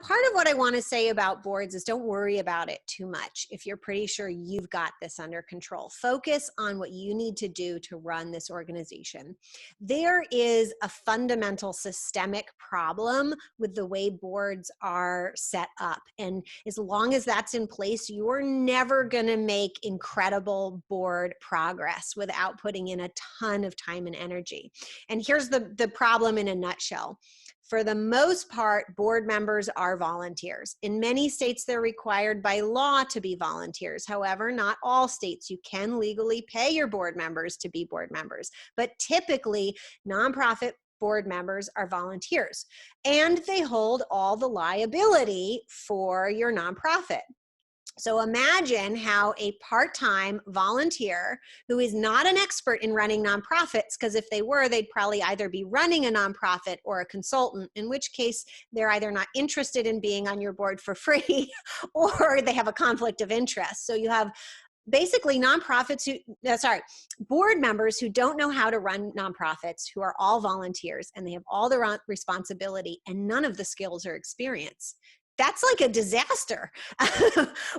Part of what I want to say about boards is don't worry about it too much if you're pretty sure you've got this under control. Focus on what you need to do to run this organization. There is a fundamental systemic problem with the way boards are set up. And as long as that's in place, you're never going to make incredible board progress without putting in a ton of time and energy. And here's the problem in a nutshell. For the most part, board members are volunteers. In many states, they're required by law to be volunteers. However, not all states. You can legally pay your board members to be board members. But typically, nonprofit board members are volunteers, and they hold all the liability for your nonprofit. So imagine how a part-time volunteer who is not an expert in running nonprofits, because if they were, they'd probably either be running a nonprofit or a consultant, in which case they're either not interested in being on your board for free or they have a conflict of interest. So you have basically board members who don't know how to run nonprofits, who are all volunteers, and they have all the responsibility and none of the skills or experience. That's like a disaster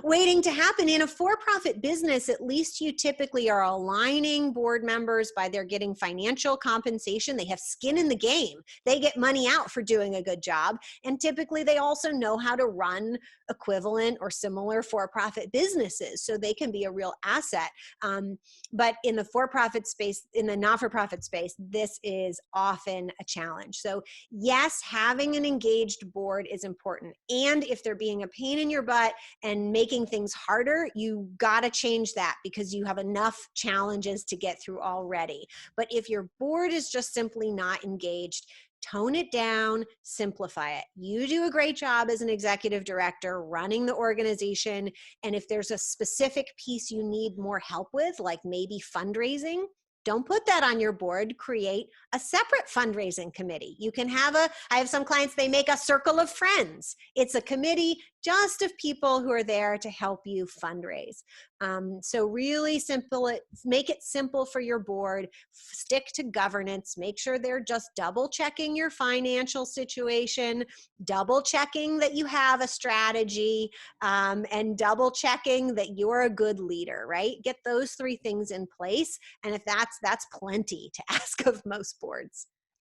waiting to happen. In a for-profit business, at least you typically are aligning board members by their getting financial compensation. They have skin in the game. They get money out for doing a good job. And typically they also know how to run equivalent or similar for-profit businesses, so they can be a real asset. But in the for-profit space, in the not-for-profit space, this is often a challenge. So yes, having an engaged board is important. And if they're being a pain in your butt and making things harder, you gotta change that because you have enough challenges to get through already. But if your board is just simply not engaged, tone it down, simplify it. You do a great job as an executive director running the organization. And if there's a specific piece you need more help with, like maybe fundraising, don't put that on your board. Create a separate fundraising committee. You can have I have some clients, they make a circle of friends. It's a committee just of people who are there to help you fundraise. So really make it simple for your board. Stick to governance. Make sure they're just double checking your financial situation, double checking that you have a strategy, and double checking that you're a good leader, right? Get those three things in place. And if that's plenty to ask of most boards.